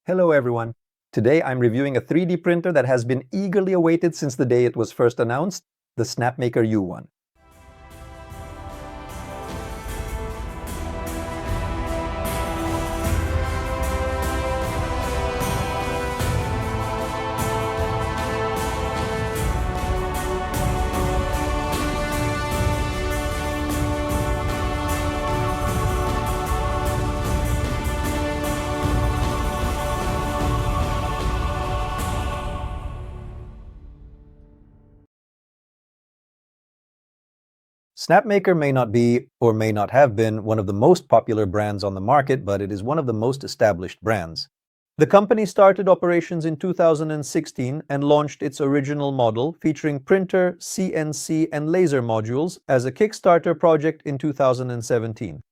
Hello everyone. Today I'm reviewing a 3D printer that has been eagerly awaited since the day it was first announced, the Snapmaker U1. Snapmaker may not be, or may not have been, one of the most popular brands on the market, but it is one of the most established brands. The company started operations in 2016 and launched its original model, featuring printer, CNC, and laser modules, as a Kickstarter project in 2017.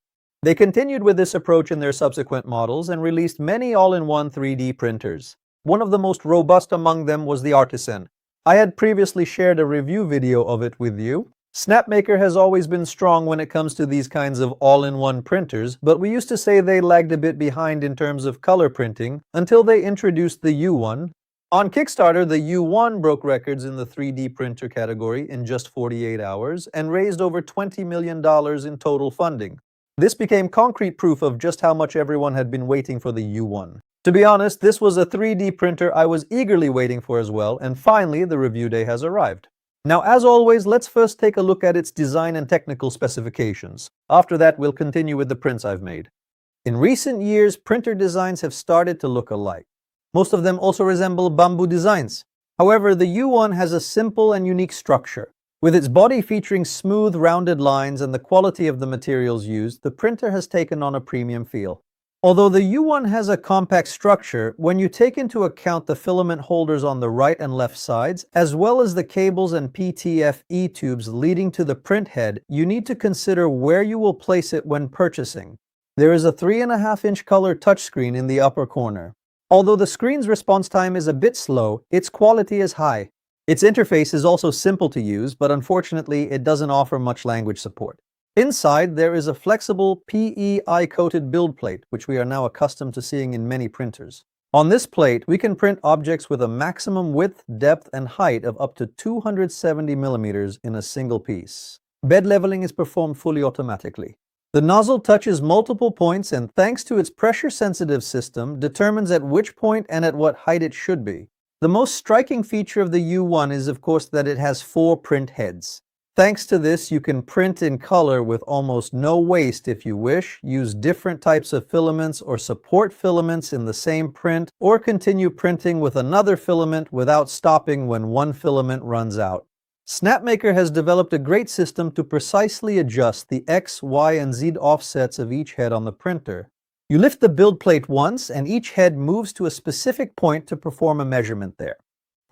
They continued with this approach in their subsequent models and released many all-in-one 3D printers. One of the most robust among them was the Artisan. I had previously shared a review video of it with you. Snapmaker has always been strong when it comes to these kinds of all-in-one printers, but we used to say they lagged a bit behind in terms of color printing until they introduced the U1. On Kickstarter, the U1 broke records in the 3D printer category in just 48 hours and raised over $20 million in total funding. This became concrete proof of just how much everyone had been waiting for the U1. To be honest, this was a 3D printer I was eagerly waiting for as well, and finally the review day has arrived. Now, as always, let's first take a look at its design and technical specifications. After that, we'll continue with the prints I've made. In recent years, printer designs have started to look alike. Most of them also resemble bamboo designs. However, the U1 has a simple and unique structure. With its body featuring smooth, rounded lines and the quality of the materials used, the printer has taken on a premium feel. Although the U1 has a compact structure, when you take into account the filament holders on the right and left sides, as well as the cables and PTFE tubes leading to the print head, you need to consider where you will place it when purchasing. There is a 3.5-inch color touchscreen in the upper corner. Although the screen's response time is a bit slow, its quality is high. Its interface is also simple to use, but unfortunately it doesn't offer much language support. Inside, there is a flexible PEI-coated build plate, which we are now accustomed to seeing in many printers. On this plate, we can print objects with a maximum width, depth, and height of up to 270 millimeters in a single piece. Bed leveling is performed fully automatically. The nozzle touches multiple points and, thanks to its pressure-sensitive system, determines at which point and at what height it should be. The most striking feature of the U1 is, of course, that it has 4 print heads. Thanks to this, you can print in color with almost no waste if you wish, use different types of filaments or support filaments in the same print, or continue printing with another filament without stopping when one filament runs out. Snapmaker has developed a great system to precisely adjust the X, Y, and Z offsets of each head on the printer. You lift the build plate once, and each head moves to a specific point to perform a measurement there.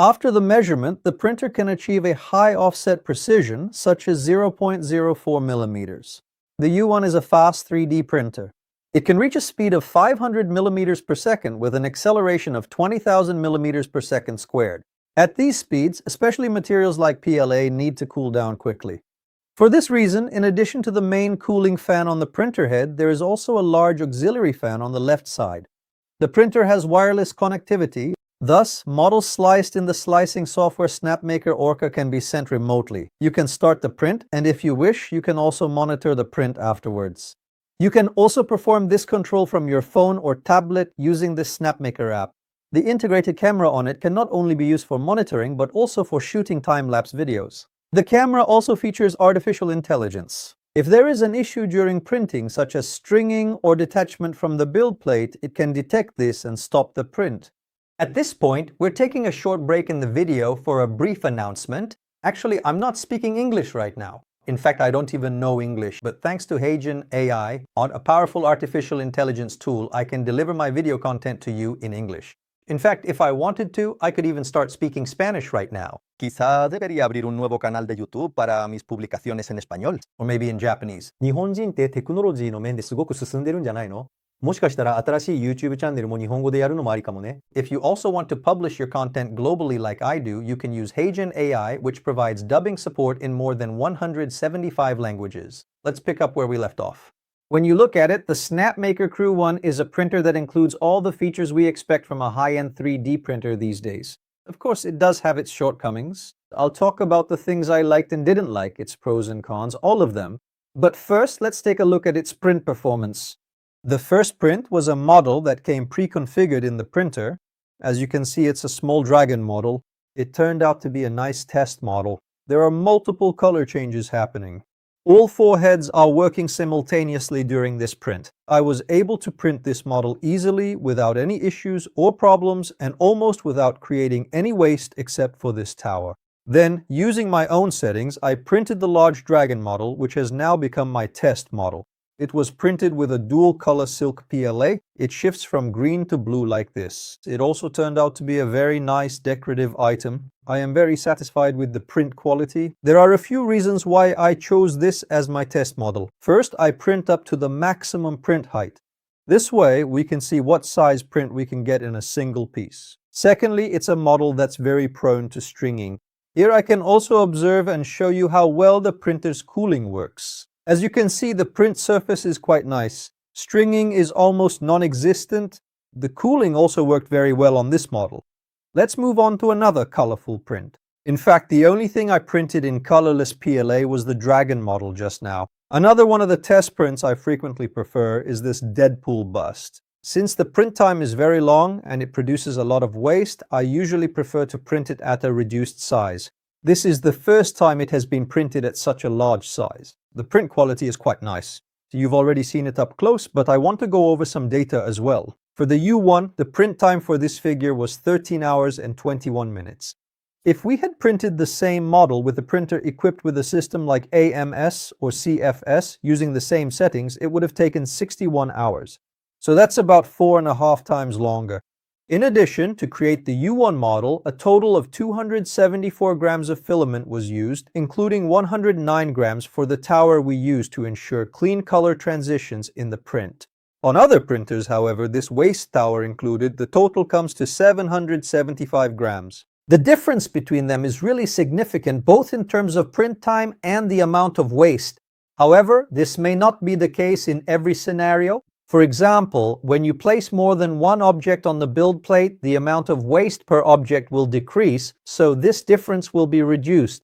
After the measurement, the printer can achieve a high offset precision, such as 0.04 millimeters. The U1 is a fast 3D printer. It can reach a speed of 500 millimeters per second with an acceleration of 20,000 millimeters per second squared. At these speeds, especially materials like PLA need to cool down quickly. For this reason, in addition to the main cooling fan on the printer head, there is also a large auxiliary fan on the left side. The printer has wireless connectivity. Thus, models sliced in the slicing software Snapmaker Orca can be sent remotely. You can start the print, and if you wish, you can also monitor the print afterwards. You can also perform this control from your phone or tablet using the Snapmaker app. The integrated camera on it can not only be used for monitoring, but also for shooting time-lapse videos. The camera also features artificial intelligence. If there is an issue during printing, such as stringing or detachment from the build plate, it can detect this and stop the print. At this point, we're taking a short break in the video for a brief announcement. Actually, I'm not speaking English right now. In fact, I don't even know English, but thanks to Heygen AI, a powerful artificial intelligence tool, I can deliver my video content to you in English. In fact, if I wanted to, I could even start speaking Spanish right now. Quizá debería abrir un nuevo canal de YouTube para mis publicaciones en español. Or maybe in Japanese. 日本人ってテクノロジーの面ですごく進んでるんじゃないの？もしかしたら新しい YouTube チャンネルも日本語でやるのもありかもね。If you also want to publish your content globally like I do, you can use Heygen AI, which provides dubbing support in more than 175 languages. Let's pick up where we left off. When you look at it, the Snapmaker U1 is a printer that includes all the features we expect from a high-end 3D printer these days. Of course, it does have its shortcomings. I'll talk about the things I liked and didn't like, its pros and cons, all of them. But first, let's take a look at its print performance. The first print was a model that came pre-configured in the printer. As you can see, it's a small dragon model. It turned out to be a nice test model. There are multiple color changes happening. All 4 heads are working simultaneously during this print. I was able to print this model easily without any issues or problems and almost without creating any waste except for this tower. Then, using my own settings, I printed the large dragon model, which has now become my test model. It was printed with a dual color silk PLA. It shifts from green to blue like this. It also turned out to be a very nice decorative item. I am very satisfied with the print quality. There are a few reasons why I chose this as my test model. First, I print up to the maximum print height. This way, we can see what size print we can get in a single piece. Secondly, it's a model that's very prone to stringing. Here I can also observe and show you how well the printer's cooling works. As you can see, the print surface is quite nice. Stringing is almost non-existent. The cooling also worked very well on this model. Let's move on to another colorful print. In fact, the only thing I printed in colorless PLA was the dragon model just now. Another one of the test prints I frequently prefer is this Deadpool bust. Since the print time is very long and it produces a lot of waste, I usually prefer to print it at a reduced size. This is the first time it has been printed at such a large size. The print quality is quite nice. You've already seen it up close, but I want to go over some data as well. For the U1, the print time for this figure was 13 hours and 21 minutes. If we had printed the same model with a printer equipped with a system like AMS or CFS using the same settings, it would have taken 61 hours. So that's about 4.5 times longer. In addition, to create the U1 model, a total of 274 grams of filament was used, including 109 grams for the tower we used to ensure clean color transitions in the print. On other printers, however, this waste tower included, the total comes to 775 grams. The difference between them is really significant both in terms of print time and the amount of waste. However, this may not be the case in every scenario. For example, when you place more than one object on the build plate, the amount of waste per object will decrease, so this difference will be reduced.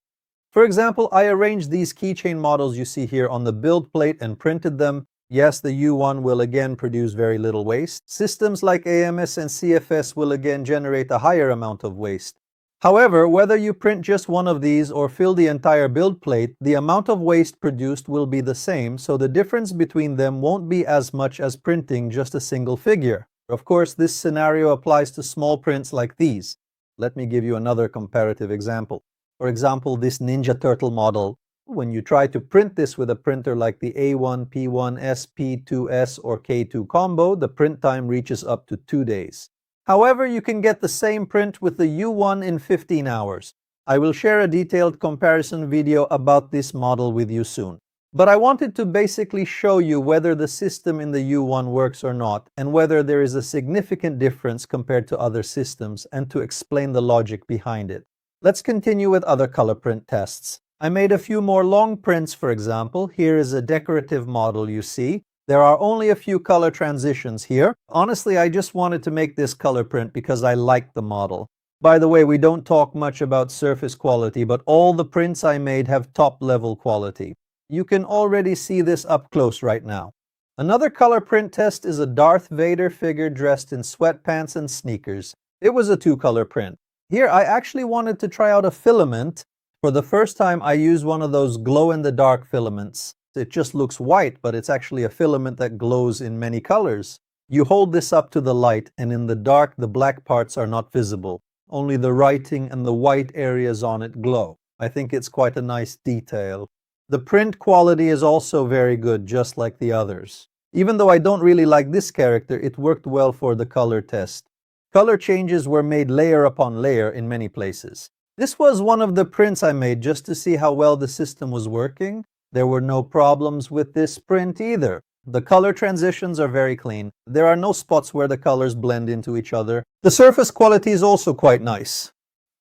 For example, I arranged these keychain models you see here on the build plate and printed them. Yes, the U1 will again produce very little waste. Systems like AMS and CFS will again generate a higher amount of waste. However, whether you print just one of these or fill the entire build plate, the amount of waste produced will be the same, so the difference between them won't be as much as printing just a single figure. Of course, this scenario applies to small prints like these. Let me give you another comparative example. For example, this Ninja Turtle model. When you try to print this with a printer like the A1, P1, SP2S or K2 combo, the print time reaches up to 2 days. However, you can get the same print with the U1 in 15 hours. I will share a detailed comparison video about this model with you soon. But I wanted to basically show you whether the system in the U1 works or not, and whether there is a significant difference compared to other systems, and to explain the logic behind it. Let's continue with other color print tests. I made a few more long prints, for example. Here is a decorative model you see. There are only a few color transitions here. Honestly, I just wanted to make this color print because I liked the model. By the way, we don't talk much about surface quality, but all the prints I made have top-level quality. You can already see this up close right now. Another color print test is a Darth Vader figure dressed in sweatpants and sneakers. It was a 2-color print. Here, I actually wanted to try out a filament. For the first time, I used one of those glow-in-the-dark filaments. It just looks white, but it's actually a filament that glows in many colors. You hold this up to the light, and in the dark, the black parts are not visible. Only the writing and the white areas on it glow. I think it's quite a nice detail. The print quality is also very good, just like the others. Even though I don't really like this character, it worked well for the color test. Color changes were made layer upon layer in many places. This was one of the prints I made just to see how well the system was working. There were no problems with this print either. The color transitions are very clean. There are no spots where the colors blend into each other. The surface quality is also quite nice.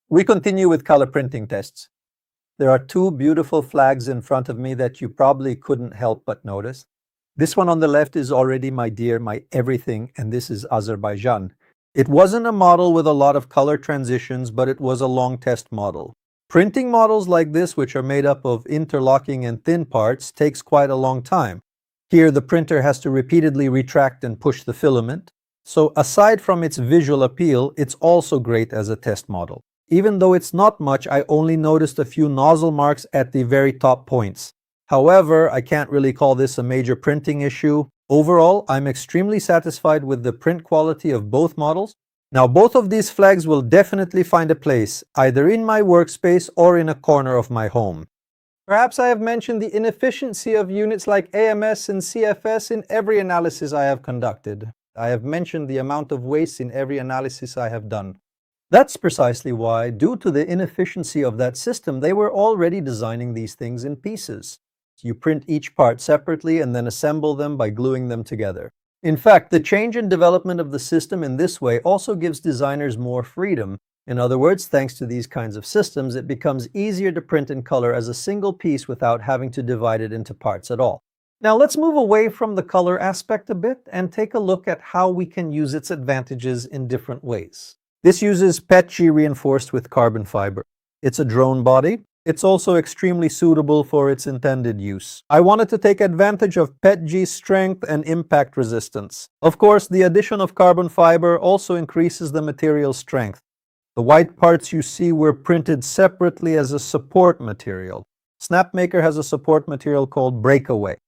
We continue with color printing tests. There are 2 beautiful flags in front of me that you probably couldn't help but notice. This one on the left is already my dear, my everything, and this is Azerbaijan. It wasn't a model with a lot of color transitions, but it was a long test model. Printing models like this, which are made up of interlocking and thin parts, takes quite a long time. Here, the printer has to repeatedly retract and push the filament. So aside from its visual appeal, it's also great as a test model. Even though it's not much, I only noticed a few nozzle marks at the very top points. However, I can't really call this a major printing issue. Overall, I'm extremely satisfied with the print quality of both models. Now, both of these flags will definitely find a place, either in my workspace or in a corner of my home. Perhaps I have mentioned the inefficiency of units like AMS and CFS in every analysis I have conducted. I have mentioned the amount of waste in every analysis I have done. That's precisely why, due to the inefficiency of that system, they were already designing these things in pieces. You print each part separately and then assemble them by gluing them together. In fact, the change in development of the system in this way also gives designers more freedom. In other words, thanks to these kinds of systems, it becomes easier to print in color as a single piece without having to divide it into parts at all. Now let's move away from the color aspect a bit and take a look at how we can use its advantages in different ways. This uses PETG reinforced with carbon fiber. It's a drone body. It's also extremely suitable for its intended use. I wanted to take advantage of PETG's strength and impact resistance. Of course, the addition of carbon fiber also increases the material's strength. The white parts you see were printed separately as a support material. Snapmaker has a support material called breakaway.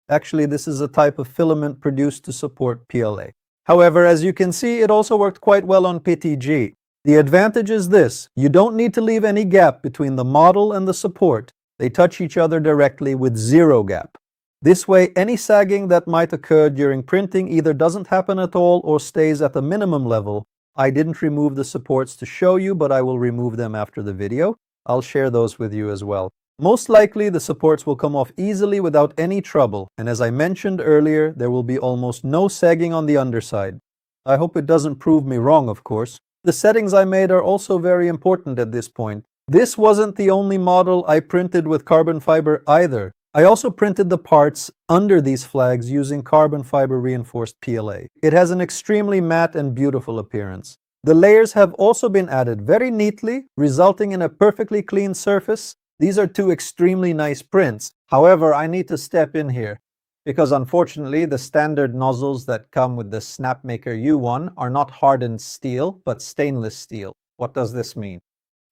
Actually, this is a type of filament produced to support PLA. However, as you can see, it also worked quite well on PETG. The advantage is this: you don't need to leave any gap between the model and the support. They touch each other directly with zero gap. This way, any sagging that might occur during printing either doesn't happen at all or stays at the minimum level. I didn't remove the supports to show you, but I will remove them after the video. I'll share those with you as well. Most likely, the supports will come off easily without any trouble, and as I mentioned earlier, there will be almost no sagging on the underside. I hope it doesn't prove me wrong, of course. The settings I made are also very important at this point. This wasn't the only model I printed with carbon fiber either. I also printed the parts under these flags using carbon fiber reinforced PLA. It has an extremely matte and beautiful appearance. The layers have also been added very neatly, resulting in a perfectly clean surface. These are two extremely nice prints. However, I need to step in here, because unfortunately the standard nozzles that come with the Snapmaker U1 are not hardened steel, but stainless steel. What does this mean?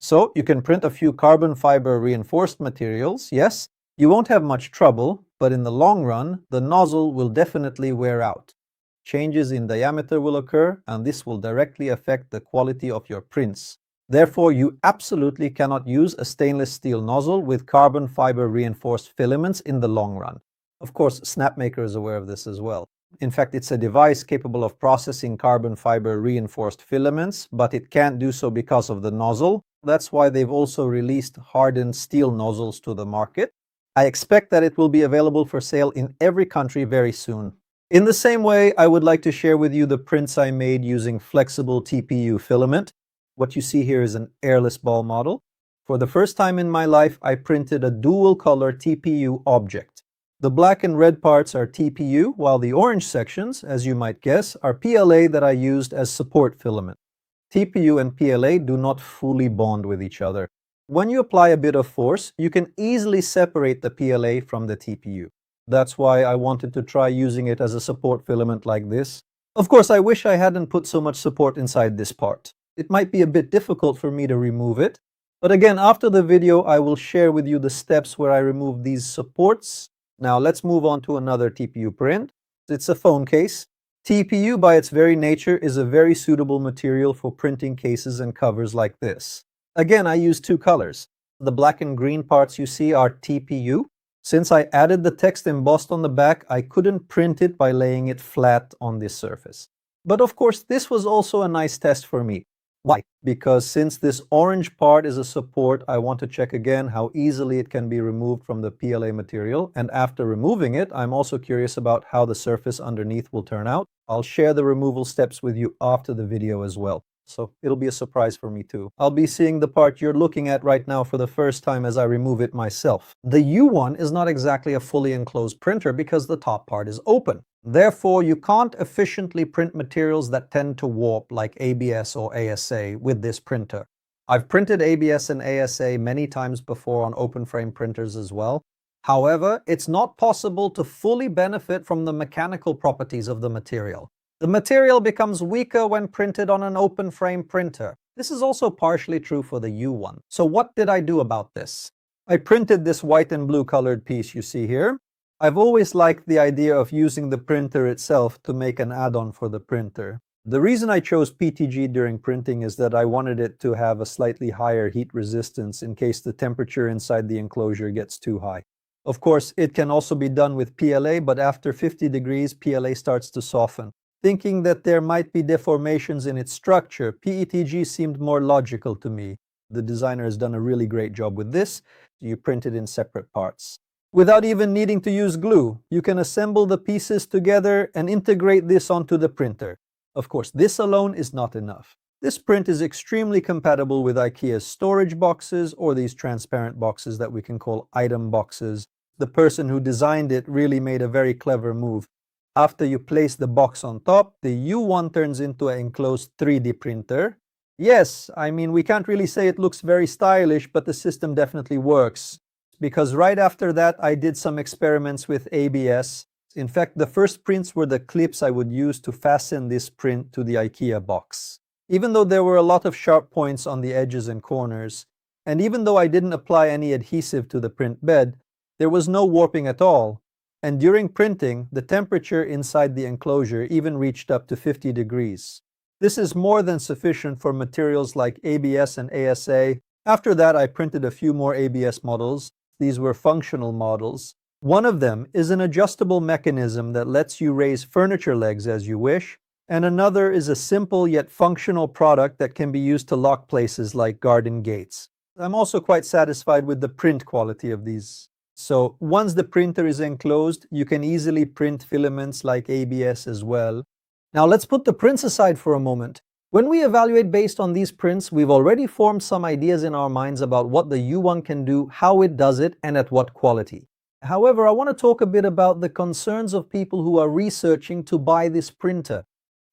So you can print a few carbon fiber reinforced materials, yes, you won't have much trouble, but in the long run, the nozzle will definitely wear out. Changes in diameter will occur, and this will directly affect the quality of your prints. Therefore, you absolutely cannot use a stainless steel nozzle with carbon fiber reinforced filaments in the long run. Of course, Snapmaker is aware of this as well. In fact, it's a device capable of processing carbon fiber reinforced filaments, but it can't do so because of the nozzle. That's why they've also released hardened steel nozzles to the market. I expect that it will be available for sale in every country very soon. In the same way, I would like to share with you the prints I made using flexible TPU filament. What you see here is an airless ball model. For the first time in my life, I printed a dual color TPU object. The black and red parts are TPU, while the orange sections, as you might guess, are PLA that I used as support filament. TPU and PLA do not fully bond with each other. When you apply a bit of force, you can easily separate the PLA from the TPU. That's why I wanted to try using it as a support filament like this. Of course, I wish I hadn't put so much support inside this part. It might be a bit difficult for me to remove it. But again, after the video, I will share with you the steps where I remove these supports. Now let's move on to another TPU print. It's a phone case. TPU by its very nature is a very suitable material for printing cases and covers like this. Again, I used two colors. The black and green parts you see are TPU. Since I added the text embossed on the back, I couldn't print it by laying it flat on this surface. But of course, this was also a nice test for me. Why? Because since this orange part is a support, I want to check again how easily it can be removed from the PLA material. And after removing it, I'm also curious about how the surface underneath will turn out. I'll share the removal steps with you after the video as well. so it'll be a surprise for me too. I'll be seeing the part you're looking at right now for the first time as I remove it myself. The U1 is not exactly a fully enclosed printer because the top part is open. Therefore, you can't efficiently print materials that tend to warp like ABS or ASA with this printer. I've printed ABS and ASA many times before on open frame printers as well. However, it's not possible to fully benefit from the mechanical properties of the material. The material becomes weaker when printed on an open frame printer. This is also partially true for the U1. So what did I do about this? I printed this white and blue colored piece you see here. I've always liked the idea of using the printer itself to make an add-on for the printer. The reason I chose PTG during printing is that I wanted it to have a slightly higher heat resistance in case the temperature inside the enclosure gets too high. Of course, it can also be done with PLA, but after 50 degrees, PLA starts to soften. Thinking that there might be deformations in its structure, PETG seemed more logical to me. The designer has done a really great job with this. You print it in separate parts. Without even needing to use glue, you can assemble the pieces together and integrate this onto the printer. Of course, this alone is not enough. This print is extremely compatible with IKEA's storage boxes or these transparent boxes that we can call item boxes. The person who designed it really made a very clever move. After you place the box on top, the U1 turns into an enclosed 3D printer. Yes, I mean, we can't really say it looks very stylish, but the system definitely works. Because right after that, I did some experiments with ABS. In fact, the first prints were the clips I would use to fasten this print to the IKEA box. Even though there were a lot of sharp points on the edges and corners, and even though I didn't apply any adhesive to the print bed, there was no warping at all, and during printing, the temperature inside the enclosure even reached up to 50 degrees. This is more than sufficient for materials like ABS and ASA. After that, I printed a few more ABS models. These were functional models. One of them is an adjustable mechanism that lets you raise furniture legs as you wish, and another is a simple yet functional product that can be used to lock places like garden gates. I'm also quite satisfied with the print quality of these. So once the printer is enclosed, you can easily print filaments like ABS as well. Now let's put the prints aside for a moment. When we evaluate based on these prints, we've already formed some ideas in our minds about what the U1 can do, how it does it, and at what quality. However, I want to talk a bit about the concerns of people who are researching to buy this printer.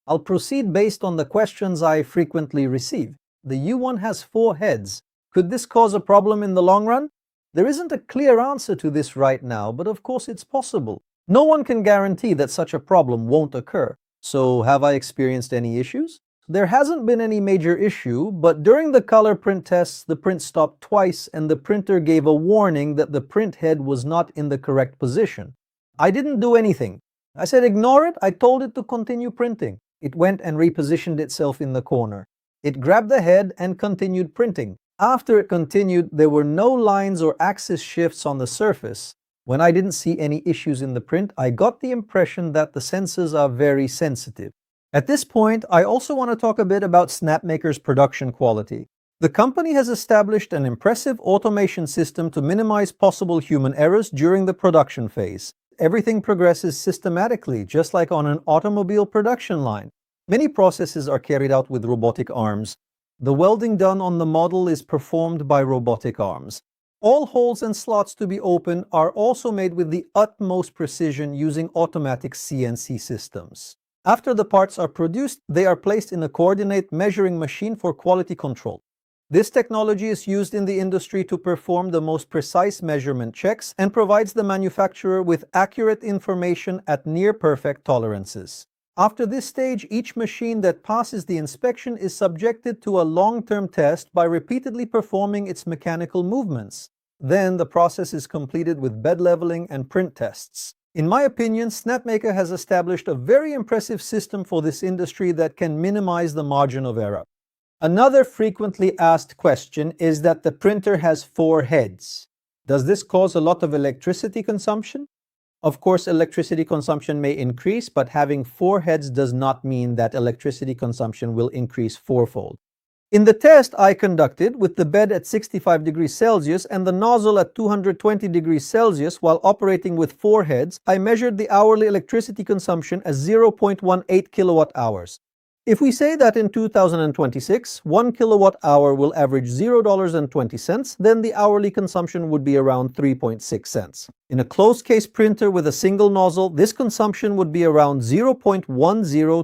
I'll proceed based on the questions I frequently receive. The U1 has 4 heads. Could this cause a problem in the long run? There isn't a clear answer to this right now, but of course it's possible. No one can guarantee that such a problem won't occur. So have I experienced any issues? There hasn't been any major issue, but during the color print tests, the print stopped twice and the printer gave a warning that the print head was not in the correct position. I didn't do anything. I said ignore it. I told it to continue printing. It went and repositioned itself in the corner. It grabbed the head and continued printing. After it continued, there were no lines or axis shifts on the surface. When I didn't see any issues in the print, I got the impression that the sensors are very sensitive. At this point, I also want to talk a bit about Snapmaker's production quality. The company has established an impressive automation system to minimize possible human errors during the production phase. Everything progresses systematically, just like on an automobile production line. Many processes are carried out with robotic arms. The welding done on the model is performed by robotic arms. All holes and slots to be opened are also made with the utmost precision using automatic CNC systems. After the parts are produced, they are placed in a coordinate measuring machine for quality control. This technology is used in the industry to perform the most precise measurement checks and provides the manufacturer with accurate information at near-perfect tolerances. After this stage, each machine that passes the inspection is subjected to a long-term test by repeatedly performing its mechanical movements. Then the process is completed with bed leveling and print tests. In my opinion, Snapmaker has established a very impressive system for this industry that can minimize the margin of error. Another frequently asked question is that the printer has 4 heads. Does this cause a lot of electricity consumption? Of course, electricity consumption may increase, but having 4 heads does not mean that electricity consumption will increase 4-fold. In the test I conducted with the bed at 65 degrees Celsius and the nozzle at 220 degrees Celsius while operating with 4 heads, I measured the hourly electricity consumption as 0.18 kilowatt hours. If we say that in 2026, 1 kilowatt hour will average $0.20, then the hourly consumption would be around 3.6 cents. In a closed-case printer with a single nozzle, this consumption would be around 0.10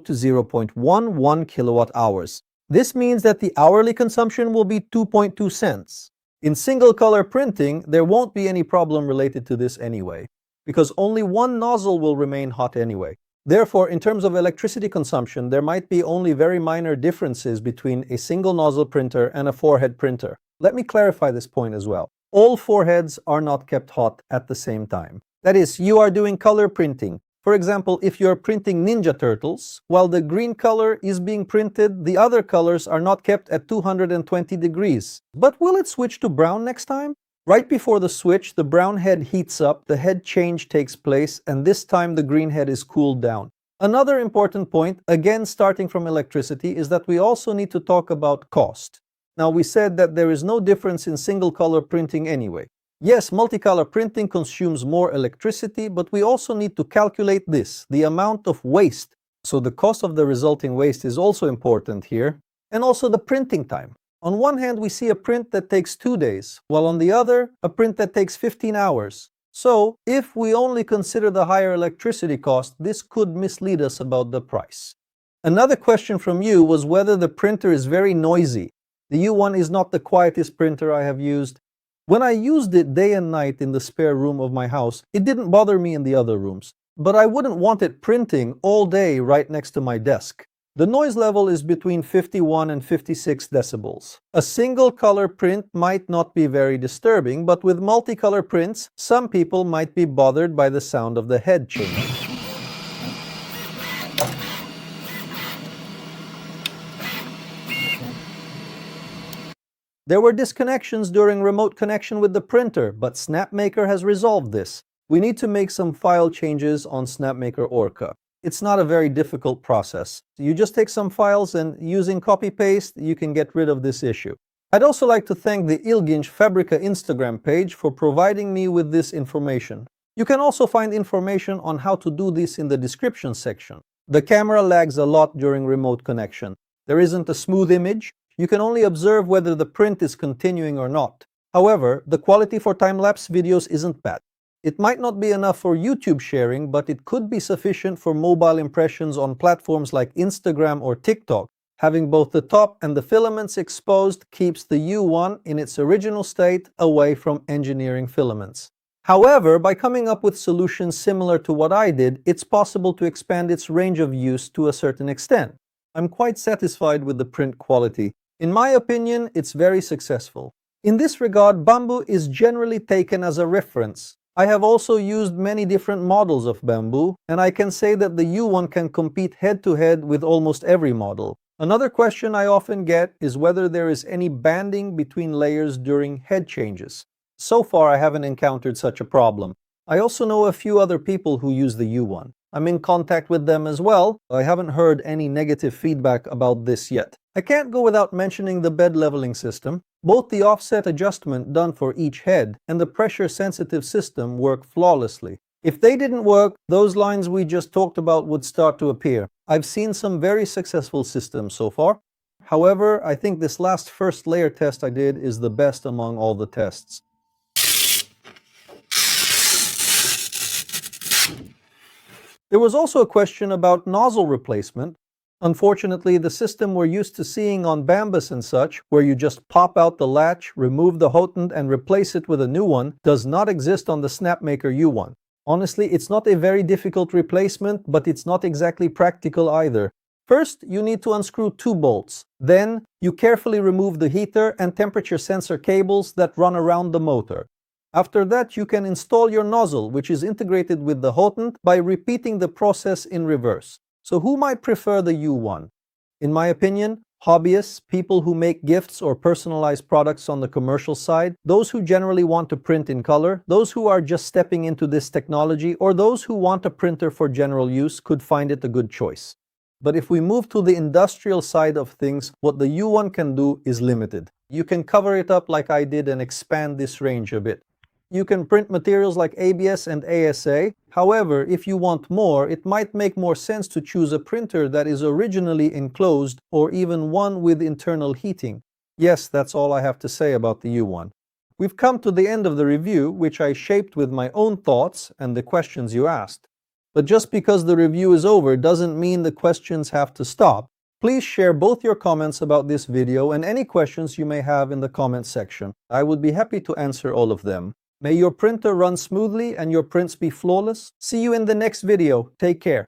to 0.11 kilowatt hours. This means that the hourly consumption will be 2.2 cents. In single-color printing, there won't be any problem related to this anyway, because only one nozzle will remain hot anyway. Therefore, in terms of electricity consumption, there might be only very minor differences between a single nozzle printer and a four-head printer. Let me clarify this point as well. All four heads are not kept hot at the same time. That is, you are doing color printing. For example, if you are printing Ninja Turtles, while the green color is being printed, the other colors are not kept at 220 degrees. But will it switch to brown next time? Right before the switch, the brown head heats up, the head change takes place, and this time the green head is cooled down. Another important point, again starting from electricity, is that we also need to talk about cost. Now, we said that there is no difference in single color printing anyway. Yes, multicolor printing consumes more electricity, but we also need to calculate this, the amount of waste. So the cost of the resulting waste is also important here, and also the printing time. On one hand, we see a print that takes 2 days, while on the other, a print that takes 15 hours. So, if we only consider the higher electricity cost, this could mislead us about the price. Another question from you was whether the printer is very noisy. The U1 is not the quietest printer I have used. When I used it day and night in the spare room of my house, it didn't bother me in the other rooms. But I wouldn't want it printing all day right next to my desk. The noise level is between 51 and 56 decibels. A single color print might not be very disturbing, but with multicolor prints, some people might be bothered by the sound of the head changing. There were disconnections during remote connection with the printer, but Snapmaker has resolved this. We need to make some file changes on Snapmaker Orca. It's not a very difficult process. You just take some files and using copy-paste, you can get rid of this issue. I'd also like to thank the Ilginç Fabrika Instagram page for providing me with this information. You can also find information on how to do this in the description section. The camera lags a lot during remote connection. There isn't a smooth image. You can only observe whether the print is continuing or not. However, the quality for time-lapse videos isn't bad. It might not be enough for YouTube sharing, but it could be sufficient for mobile impressions on platforms like Instagram or TikTok. Having both the top and the filaments exposed keeps the U1 in its original state away from engineering filaments. However, by coming up with solutions similar to what I did, it's possible to expand its range of use to a certain extent. I'm quite satisfied with the print quality. In my opinion, it's very successful. In this regard, bamboo is generally taken as a reference. I have also used many different models of bamboo, and I can say that the U1 can compete head-to-head with almost every model. Another question I often get is whether there is any banding between layers during head changes. So far, I haven't encountered such a problem. I also know a few other people who use the U1. I'm in contact with them as well. I haven't heard any negative feedback about this yet. I can't go without mentioning the bed leveling system. Both the offset adjustment done for each head and the pressure-sensitive system work flawlessly. If they didn't work, those lines we just talked about would start to appear. I've seen some very successful systems so far. However, I think this last first layer test I did is the best among all the tests. There was also a question about nozzle replacement. Unfortunately, the system we're used to seeing on Bambus and such, where you just pop out the latch, remove the hotend, and replace it with a new one, does not exist on the Snapmaker U1. Honestly, it's not a very difficult replacement, but it's not exactly practical either. First, you need to unscrew 2 bolts. Then, you carefully remove the heater and temperature sensor cables that run around the motor. After that, you can install your nozzle, which is integrated with the hotend, by repeating the process in reverse. So who might prefer the U1? In my opinion, hobbyists, people who make gifts or personalized products on the commercial side, those who generally want to print in color, those who are just stepping into this technology, or those who want a printer for general use could find it a good choice. But if we move to the industrial side of things, what the U1 can do is limited. You can cover it up like I did and expand this range a bit. You can print materials like ABS and ASA. However, if you want more, it might make more sense to choose a printer that is originally enclosed or even one with internal heating. Yes, that's all I have to say about the U1. We've come to the end of the review, which I shaped with my own thoughts and the questions you asked. But just because the review is over doesn't mean the questions have to stop. Please share both your comments about this video and any questions you may have in the comment section. I would be happy to answer all of them. May your printer run smoothly and your prints be flawless. See you in the next video. Take care.